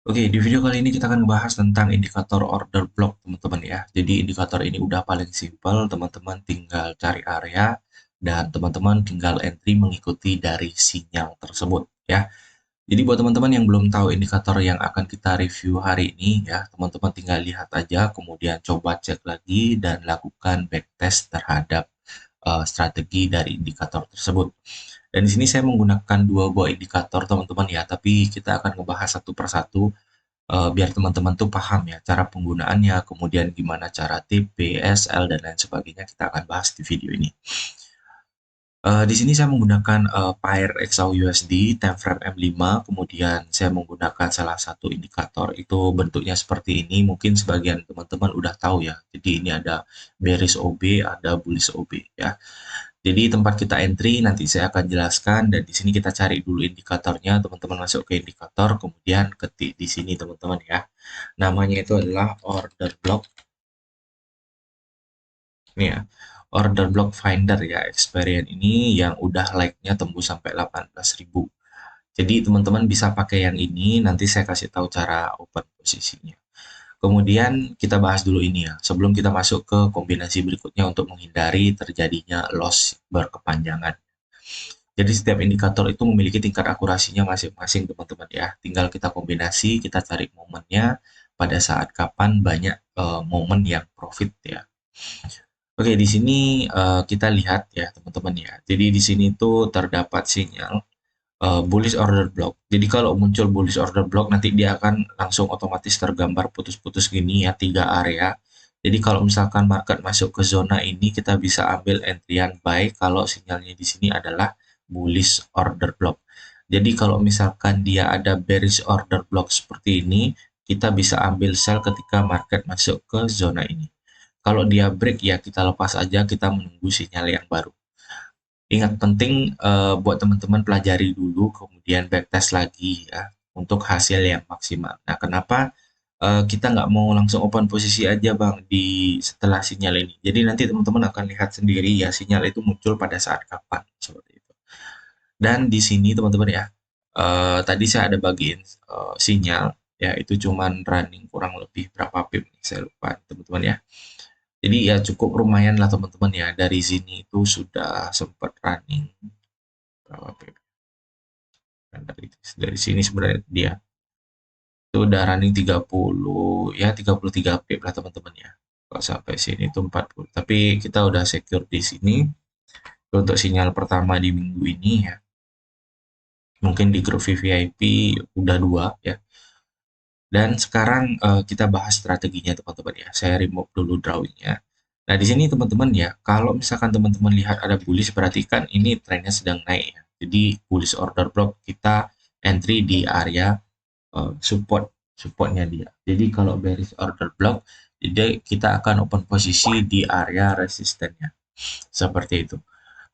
Oke, di video kali ini kita akan membahas tentang indikator order block, teman-teman ya. Jadi indikator ini udah paling simpel, teman-teman tinggal cari area dan teman-teman tinggal entry mengikuti dari sinyal tersebut ya. Jadi buat teman-teman yang belum tahu indikator yang akan kita review hari ini ya, teman-teman tinggal lihat aja, kemudian coba cek lagi dan lakukan backtest terhadap strategi dari indikator tersebut. Dan di sini saya menggunakan dua buah indikator teman-teman ya, tapi kita akan membahas satu persatu biar teman-teman tuh paham ya cara penggunaannya, kemudian gimana cara TP, SL, dan lain sebagainya kita akan bahas di video ini. Di sini saya menggunakan Pair XAU USD, time frame M5, kemudian saya menggunakan salah satu indikator itu bentuknya seperti ini. Mungkin sebagian teman-teman udah tahu ya. Jadi ini ada bearish OB, ada bullish OB ya. Jadi tempat kita entry nanti saya akan jelaskan dan di sini kita cari dulu indikatornya. Teman-teman masuk ke indikator, kemudian ketik di sini teman-teman ya. Namanya itu adalah order block. Ini ya, order block finder ya, experience ini yang udah like-nya tembus sampai 18.000. Jadi teman-teman bisa pakai yang ini, nanti saya kasih tahu cara open posisinya. Kemudian kita bahas dulu ini ya, sebelum kita masuk ke kombinasi berikutnya untuk menghindari terjadinya loss berkepanjangan. Jadi setiap indikator itu memiliki tingkat akurasinya masing-masing teman-teman ya. Tinggal kita kombinasi, kita cari momennya pada saat kapan banyak momen yang profit ya. Oke, di sini kita lihat ya teman-teman ya. Jadi di sini tuh terdapat sinyal bullish order block. Jadi kalau muncul bullish order block nanti dia akan langsung otomatis tergambar putus-putus gini ya, tiga area. Jadi kalau misalkan market masuk ke zona ini kita bisa ambil entryan buy kalau sinyalnya di sini adalah bullish order block. Jadi kalau misalkan dia ada bearish order block seperti ini, kita bisa ambil sell ketika market masuk ke zona ini. Kalau dia break ya kita lepas aja, kita menunggu sinyal yang baru. Ingat penting buat teman-teman pelajari dulu, kemudian backtest lagi ya untuk hasil yang maksimal. Nah, kenapa kita nggak mau langsung open posisi aja bang di setelah sinyal ini? Jadi nanti teman-teman akan lihat sendiri ya sinyal itu muncul pada saat kapan seperti itu. Dan di sini teman-teman ya, tadi saya ada bagiin sinyal ya itu cuman running kurang lebih berapa pip nih saya lupa teman-teman ya. Jadi ya cukup lumayan lah teman-teman ya, dari sini itu sudah sempat running berapa pip. Dan dari sini sebenarnya dia itu udah running 30 ya 33 pip lah teman-teman ya. Kalau sampai sini itu 40. Tapi kita udah secure di sini untuk sinyal pertama di minggu ini ya. Mungkin di grup VVIP udah dua ya. Dan sekarang kita bahas strateginya teman-teman ya. Saya remove dulu drawingnya. Nah di sini teman-teman ya, kalau misalkan teman-teman lihat ada bullish, berarti kan ini trennya sedang naik ya. Jadi bullish order block kita entry di area supportnya dia. Jadi kalau bearish order block, jadi kita akan open posisi di area resistennya. Seperti itu.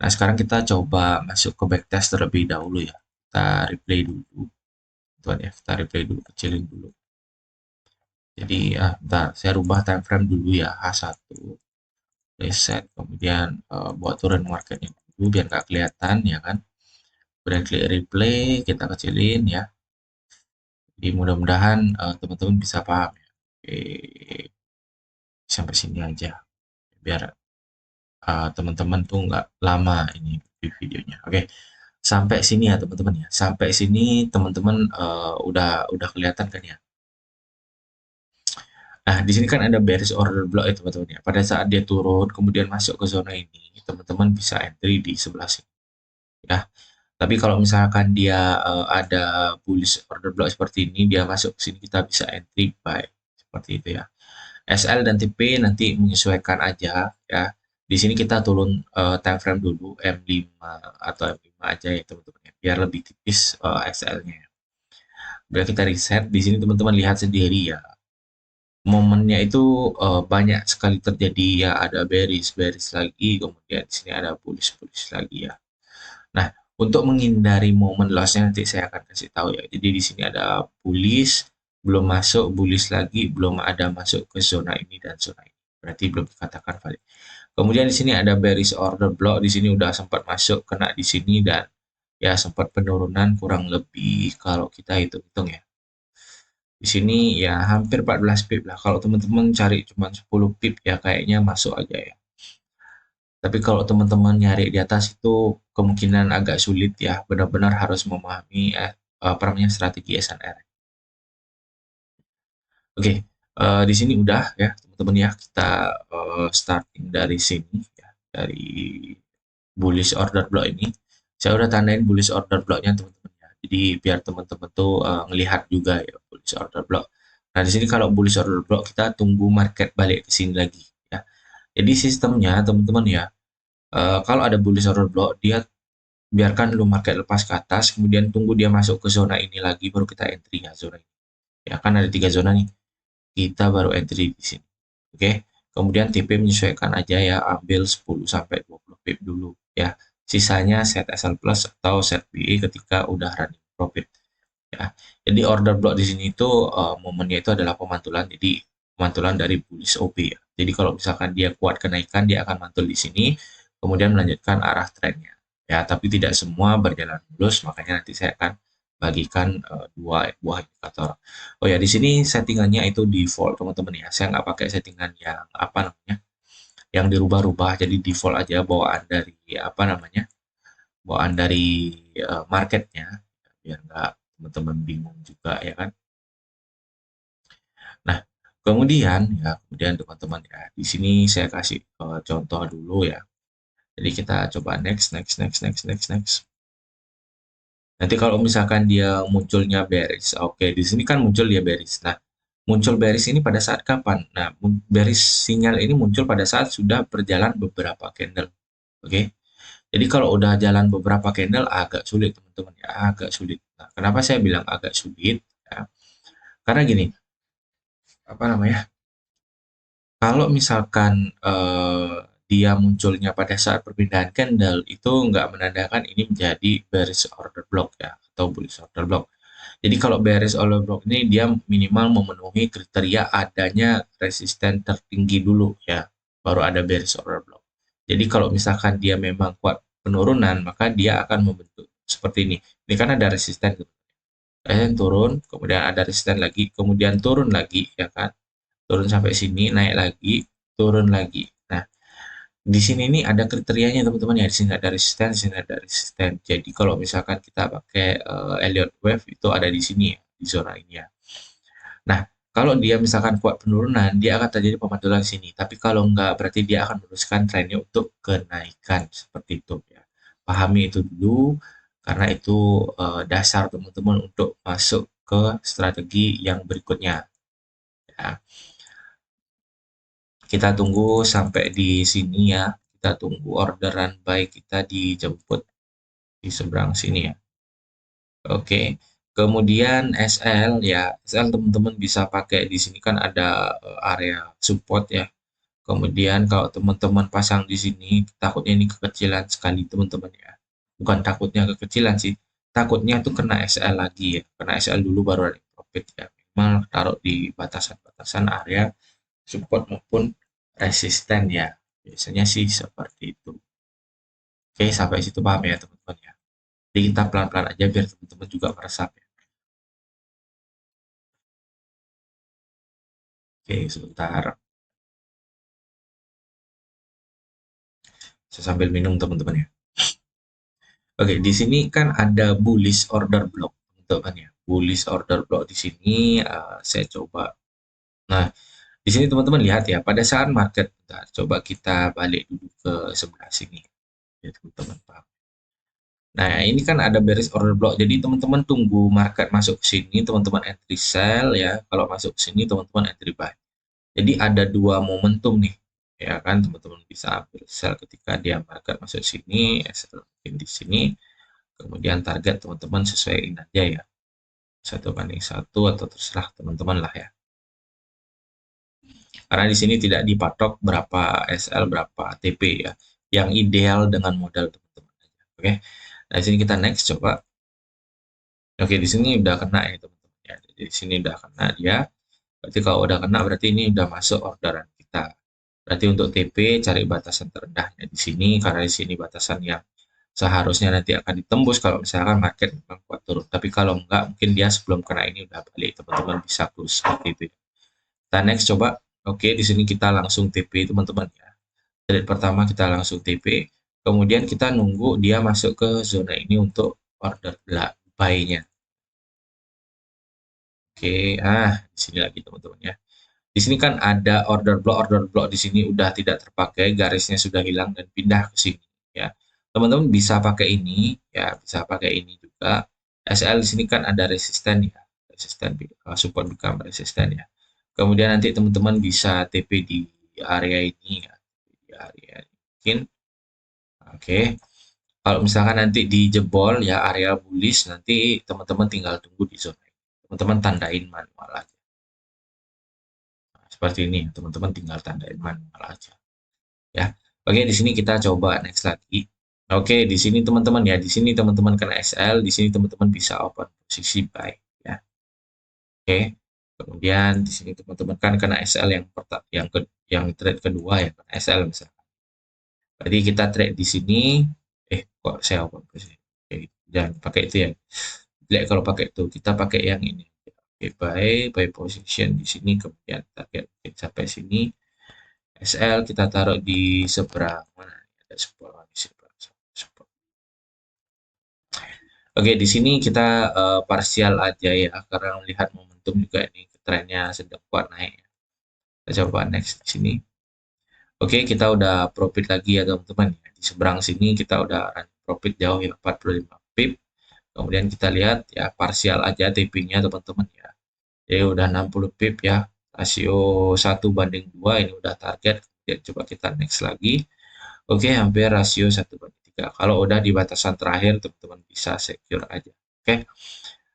Nah sekarang kita coba masuk ke backtest terlebih dahulu ya. Kita replay dulu. Tuan ya, kita replay dulu, kecilin dulu. Jadi bentar, saya rubah time frame dulu ya, H1 reset, kemudian buat turun marketnya dulu biar nggak kelihatan ya kan. Kemudian klik replay, kita kecilin ya. Jadi mudah-mudahan teman-teman bisa paham ya. Oke, sampai sini aja biar teman-teman tuh nggak lama ini di videonya. Oke, sampai sini ya teman-teman ya. Sampai sini teman-teman udah kelihatan kan ya. Nah, di sini kan ada bearish order block ya teman-teman ya. Pada saat dia turun kemudian masuk ke zona ini, teman-teman bisa entry di sebelah sini ya. Tapi kalau misalkan dia ada bullish order block seperti ini, dia masuk ke sini kita bisa entry buy seperti itu ya. SL dan TP nanti menyesuaikan aja ya. Di sini kita turun time frame dulu M5 atau M5 aja ya teman-teman ya, biar lebih tipis SL-nya. Biar kita reset, di sini teman-teman lihat sendiri ya. Momennya itu banyak sekali terjadi ya, ada bearish, bearish lagi, kemudian di sini ada bullish, bullish lagi ya. Nah, untuk menghindari momen loss-nya nanti saya akan kasih tahu ya. Jadi di sini ada bullish, belum masuk, bullish lagi, belum ada masuk ke zona ini dan zona ini. Berarti belum dikatakan valid. Kemudian di sini ada bearish order block, di sini udah sempat masuk, kena di sini dan ya sempat penurunan kurang lebih kalau kita hitung-hitung ya. Di sini ya hampir 14 pip lah. Kalau teman-teman cari cuma 10 pip ya kayaknya masuk aja ya. Tapi kalau teman-teman nyari di atas itu kemungkinan agak sulit ya. Benar-benar harus memahami apa namanya strategi SNR. Oke, di sini udah ya teman-teman ya kita starting dari sini ya dari bullish order block ini. Saya udah tandain bullish order blocknya teman-teman ya. Jadi biar teman-teman tuh ngelihat juga ya bullish order block. Nah di sini kalau bullish order block kita tunggu market balik ke sini lagi ya. Jadi sistemnya teman-teman ya, kalau ada bullish order block dia biarkan dulu market lepas ke atas, kemudian tunggu dia masuk ke zona ini lagi baru kita entry ya zona ini. Ya kan ada 3 zona nih. Kita baru entry di sini. Oke. Kemudian TP menyesuaikan aja ya, ambil 10 sampai 20 pip dulu ya. Sisanya set SL plus atau set BE ketika udah running profit ya. Jadi order block di sini itu momennya itu adalah pemantulan. Jadi pemantulan dari bullish OP ya. Jadi kalau misalkan dia kuat kenaikan, dia akan mantul di sini, kemudian melanjutkan arah trennya. Ya, tapi tidak semua berjalan mulus, makanya nanti saya akan bagikan dua buah indikator. Oh ya, di sini settingannya itu default teman-teman ya. Saya nggak pakai settingan yang apa namanya, yang dirubah-rubah. Jadi default aja bawaan dari apa namanya, bawaan dari marketnya, biar nggak teman-teman bingung juga ya kan. Nah, kemudian teman-teman ya, di sini saya kasih contoh dulu ya. Jadi kita coba next, next, next, next, next, next. Nanti kalau misalkan dia munculnya bearish, oke, di sini kan muncul dia bearish. Nah, muncul bearish ini pada saat kapan? Nah, bearish sinyal ini muncul pada saat sudah berjalan beberapa candle. Oke. Jadi kalau udah jalan beberapa candle agak sulit teman-teman ya, agak sulit. Nah, kenapa saya bilang agak sulit? Ya, karena gini, apa namanya? Kalau misalkan dia munculnya pada saat perpindahan candle itu nggak menandakan ini menjadi bearish order block ya atau bullish order block. Jadi kalau bearish order block ini dia minimal memenuhi kriteria adanya resisten tertinggi dulu ya, baru ada bearish order block. Jadi kalau misalkan dia memang kuat penurunan, maka dia akan membentuk seperti ini. Ini kan ada resisten, resisten turun, kemudian ada resisten lagi, kemudian turun lagi, ya kan? Turun sampai sini, naik lagi, turun lagi. Nah, di sini nih ada kriterianya teman-teman ya. Di sini ada resisten, di sini ada resisten. Jadi kalau misalkan kita pakai Elliott Wave itu ada di sini ya, di zona ini ya. Nah, kalau dia misalkan kuat penurunan, dia akan terjadi pemantulan di sini. Tapi kalau enggak, berarti dia akan meneruskan trennya untuk kenaikan seperti itu ya. Pahami itu dulu, karena itu dasar teman-teman untuk masuk ke strategi yang berikutnya. Ya. Kita tunggu sampai di sini ya. Kita tunggu orderan buy kita dijemput di seberang sini ya. Oke. Kemudian SL ya. SL teman-teman bisa pakai di sini kan ada area support ya. Kemudian kalau teman-teman pasang di sini takutnya ini kekecilan sekali teman-teman ya. Bukan takutnya kekecilan sih. Takutnya tuh kena SL lagi ya. Kena SL dulu baru ada profit ya. Memang taruh di batasan-batasan area support maupun resisten ya. Biasanya sih seperti itu. Oke, sampai situ paham ya teman-teman ya. Jadi kita pelan-pelan aja biar teman-teman juga meresap ya. Oke, sebentar. Saya sambil minum teman-teman ya. Oke, di sini kan ada bullish order block, teman-teman ya. Bullish order block di sini saya coba. Nah, di sini teman-teman lihat ya, pada saat market, bentar, coba kita balik dulu ke sebelah sini. Ya, teman-teman paham. Nah, ini kan ada bearish order block. Jadi teman-teman tunggu market masuk ke sini, teman-teman entry sell ya. Kalau masuk ke sini, teman-teman entry buy. Jadi ada dua momentum nih, ya kan teman-teman bisa ambil sell ketika dia market masuk sini, sell mungkin di sini. Kemudian target teman-teman sesuaiin aja ya. 1 banding 1 atau terserah teman-teman lah ya. Karena di sini tidak dipatok berapa SL, berapa TP ya. Yang ideal dengan modal teman-teman aja. Oke. Nah, di sini kita next coba. Oke, di sini udah kena ya teman-teman ya. Jadi di sini udah kena dia. Berarti kalau udah kena berarti ini udah masuk orderan kita. Berarti untuk TP cari batasan terendahnya di sini karena di sini batasan yang seharusnya nanti akan ditembus kalau misalkan market memang kuat turun. Tapi kalau enggak, mungkin dia sebelum kena ini udah balik, teman-teman bisa close seperti itu ya. Kita next coba. Oke, di sini kita langsung TP teman-teman ya. Trade pertama kita langsung TP, kemudian kita nunggu dia masuk ke zona ini untuk order buy-nya. Oke, di sini lagi teman-teman ya. Di sini kan ada order block di sini udah tidak terpakai, garisnya sudah hilang dan pindah ke sini ya. Teman-teman bisa pakai ini ya, bisa pakai ini juga. SL di sini kan ada resisten ya, resisten support become resisten ya. Kemudian nanti teman-teman bisa TP di area ini ya, di area ini. Mungkin oke. Kalau misalkan nanti dijebol ya area bullish, nanti teman-teman tinggal tunggu di zona ini. Teman-teman tandain manual aja. Nah, seperti ini, teman-teman tinggal tandain manual aja. Ya. Oke, di sini kita coba next lagi. Oke, di sini teman-teman ya, di sini teman-teman kena SL, di sini teman-teman bisa open posisi buy ya. Oke. Kemudian di sini teman-teman kan kena SL yang yang trade kedua ya, kena SL misalnya. Berarti kita trade di sini, kok saya open posisi. Oke, jangan pakai itu ya. Jelek kalau pakai itu, kita pakai yang ini. Oke, buy position di sini, kemudian target sampai sini. SL kita taruh di seberang mana? Ada seberang di seberang. Oke, di sini kita parsial aja ya, karena melihat momentum juga ini trennya sedang kuat naik. Kita coba next di sini. Oke, kita udah profit lagi ya teman-teman. Di seberang sini kita udah profit jauh ya, 45 pip. Kemudian kita lihat ya parsial aja TP-nya teman-teman ya. Jadi udah 60 pip ya. Rasio 1:2 ini udah target. Kemudian coba kita next lagi. Oke, hampir rasio 1:3. Kalau udah di batasan terakhir, teman-teman bisa secure aja. Oke.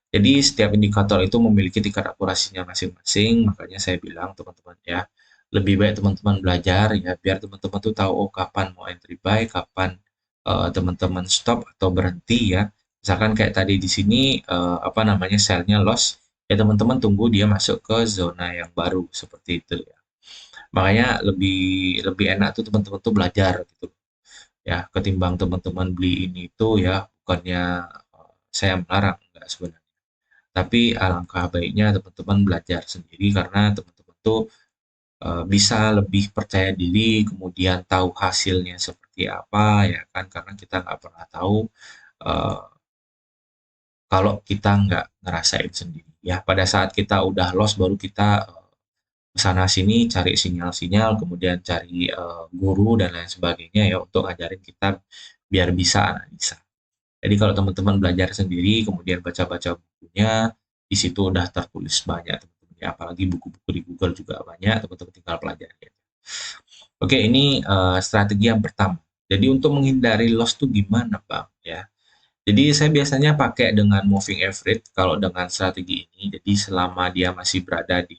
Jadi setiap indikator itu memiliki tingkat akurasinya masing-masing, makanya saya bilang teman-teman ya, lebih baik teman-teman belajar ya, biar teman-teman tuh tahu oh kapan mau entry buy, kapan teman-teman stop atau berhenti ya. Misalkan kayak tadi di sini apa namanya sell-nya loss, ya teman-teman tunggu dia masuk ke zona yang baru seperti itu ya. Makanya lebih lebih enak tuh teman-teman tuh belajar gitu ya, ketimbang teman-teman beli ini itu ya, bukannya saya melarang enggak sebenarnya. Tapi alangkah baiknya teman-teman belajar sendiri karena teman-teman tuh bisa lebih percaya diri, kemudian tahu hasilnya seperti apa ya kan, karena kita nggak pernah tahu uh, kalau kita nggak ngerasain sendiri. Ya pada saat kita udah loss baru kita sana sini cari sinyal-sinyal, kemudian cari guru dan lain sebagainya ya untuk ngajarin kita biar bisa analisa. Jadi kalau teman-teman belajar sendiri, kemudian baca-baca bukunya, di situ udah tertulis banyak teman-teman ya, apalagi buku-buku di Google juga banyak, teman-teman tinggal pelajari. Oke, ini strategi yang pertama. Jadi untuk menghindari loss tuh gimana, Bang? Ya. Jadi saya biasanya pakai dengan moving average kalau dengan strategi ini. Jadi selama dia masih berada di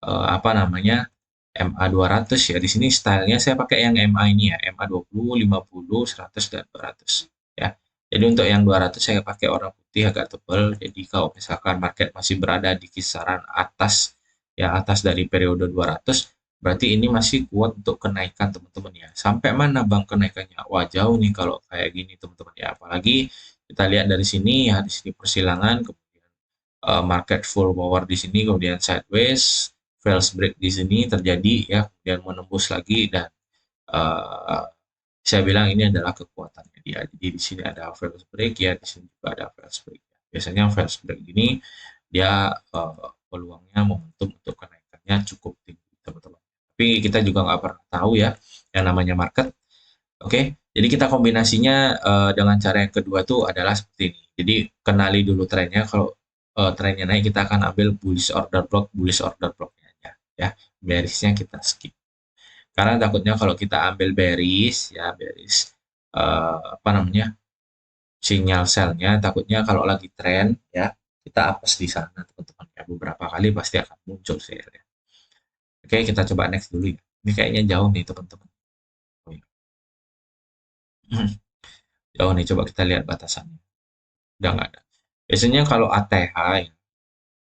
apa namanya MA 200 ya. Di sini stylenya saya pakai yang MA ini ya, MA 20, 50, 100 dan 200 ya. Jadi untuk yang 200 saya pakai warna putih agak tebal. Jadi kalau misalkan market masih berada di kisaran atas ya atas dari periode 200 berarti ini masih kuat untuk kenaikan teman-teman ya. Sampai mana Bang kenaikannya? Wah, jauh nih kalau kayak gini teman-teman ya. Apalagi kita lihat dari sini ya, di sini persilangan kemudian market full power di sini kemudian sideways fails break di sini terjadi ya kemudian menembus lagi dan uh, saya bilang ini adalah kekuatannya dia. Jadi di sini ada fails break ya, di sini juga ada fails break. Biasanya fails break ini dia peluangnya momentum untuk kenaikannya cukup tinggi teman-teman. Tapi kita juga nggak pernah tahu ya yang namanya market. Oke, jadi kita kombinasinya dengan cara yang kedua tuh adalah seperti ini. Jadi kenali dulu trennya. Kalau trennya naik kita akan ambil bullish order blocknya aja ya. Bearish-nya kita skip. Karena takutnya kalau kita ambil bearish ya bearish apa namanya sinyal sell-nya takutnya kalau lagi tren ya kita apes di sana teman-teman ya beberapa kali pasti akan muncul sell ya. Oke, kita coba next dulu ya. Ini kayaknya jauh nih teman-teman. Oh, iya. Jauh nih, coba kita lihat batasannya. Udah nggak ada. Biasanya kalau ATH ya,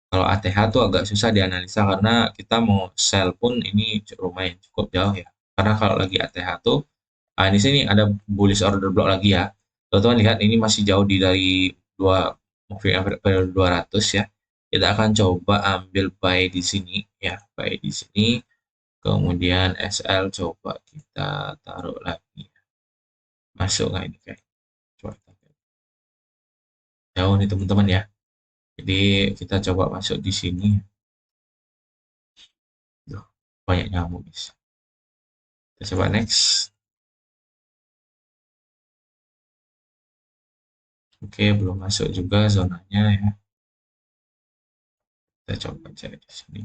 kalau ATH tuh agak susah dianalisa karena kita mau sell pun ini lumayan cukup jauh ya. Karena kalau lagi ATH tuh, di sini ada bullish order block lagi ya. Teman-teman lihat ini masih jauh dari moving average periode 200 ya. Kita akan coba ambil buy di sini ya, buy di sini. Kemudian SL coba kita taruh lagi. Masuk nggak ini kayak? Coba kita lihat. Jauh nih teman-teman ya. Jadi kita coba masuk di sini. Duh, banyak nyamuk guys. Kita coba next. Oke, belum masuk juga zonanya ya. Kita coba cek di sini.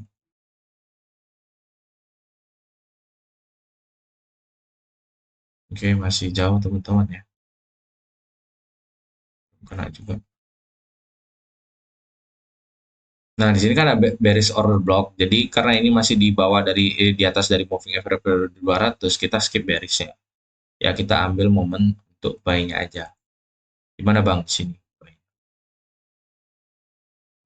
Oke, masih jauh teman-teman ya. Kena juga. Nah, di sini kan ada bearish order block. Jadi karena ini masih di bawah dari di atas dari moving average periode 200, kita skip bearishnya. Ya, kita ambil momen untuk buy-nya aja. Gimana Bang di sini?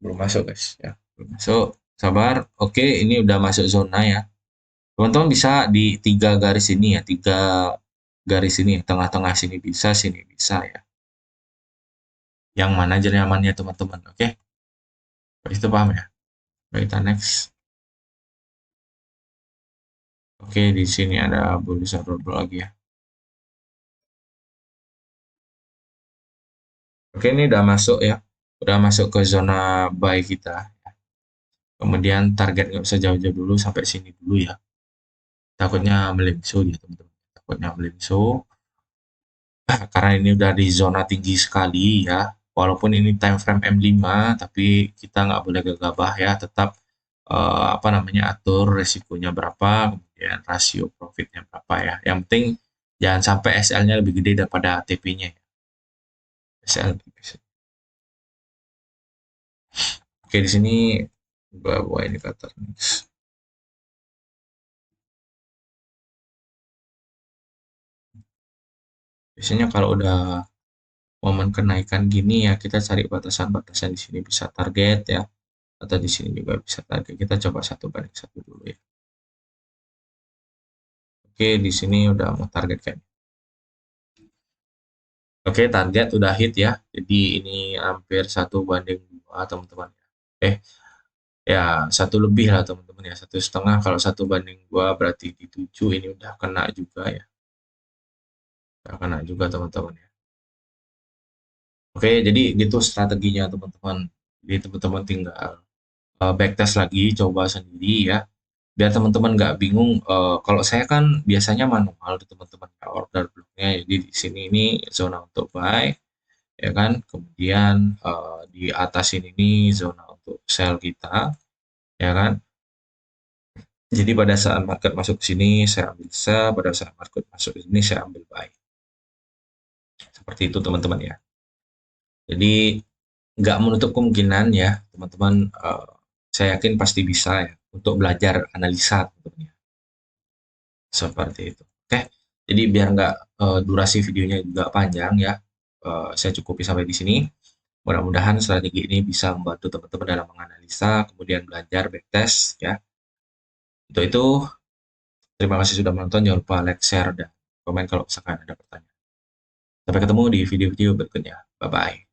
Belum masuk guys ya. Belum masuk. Sabar. Oke, ini udah masuk zona ya. Teman-teman bisa di tiga garis ini ya, tiga garis ini, tengah-tengah sini bisa ya. Yang mana aja nyamannya teman-teman, oke? Itu paham ya? Baik, kita next. Oke, di sini ada bullish order lagi ya. Oke, ini udah masuk ya. Udah masuk ke zona buy kita. Kemudian target nggak usah jauh-jauh dulu, sampai sini dulu ya. Takutnya melimso dia teman-teman. Takutnya melimso. Karena ini udah di zona tinggi sekali ya. Walaupun ini time frame M5, tapi kita nggak boleh gegabah ya. Tetap apa namanya, atur resikonya berapa, kemudian rasio profitnya berapa ya. Yang penting jangan sampai SL-nya lebih gede daripada TP-nya ya. SL. Oke, di sini bawa indikator next. Biasanya kalau udah momen kenaikan gini ya, kita cari batasan-batasan di sini, bisa target ya, atau di sini juga bisa target. Kita coba 1 banding 1 dulu ya. Oke, di sini udah mau target kan. Oke, target udah hit ya. Jadi ini hampir 1 banding 2 teman-teman. Eh, ya 1 lebih lah teman-teman ya. 1,5. Kalau 1 banding 2 berarti di 7 ini udah kena juga ya. Udah kena juga teman-teman ya. Oke, jadi gitu strateginya teman-teman. Jadi teman-teman tinggal backtest lagi, coba sendiri ya. Biar teman-teman nggak bingung. Kalau saya kan biasanya manual di teman-teman ya, order blocknya. Jadi di sini ini zona untuk buy, ya kan. Kemudian di atas ini zona untuk sell kita, ya kan. Jadi pada saat market masuk ke sini saya ambil sell, pada saat market masuk ke sini saya ambil buy. Seperti itu teman-teman ya. Jadi nggak menutup kemungkinan ya teman-teman. Saya yakin pasti bisa ya untuk belajar analisa teman-teman ya. Seperti itu. Oke, jadi biar nggak durasi videonya juga panjang ya, saya cukupi sampai di sini. Mudah-mudahan strategi ini bisa membantu teman-teman dalam menganalisa, kemudian belajar backtest ya. Untuk itu, terima kasih sudah menonton. Jangan lupa like, share, dan komen kalau misalkan ada pertanyaan. Sampai ketemu di video-video berikutnya. Bye-bye.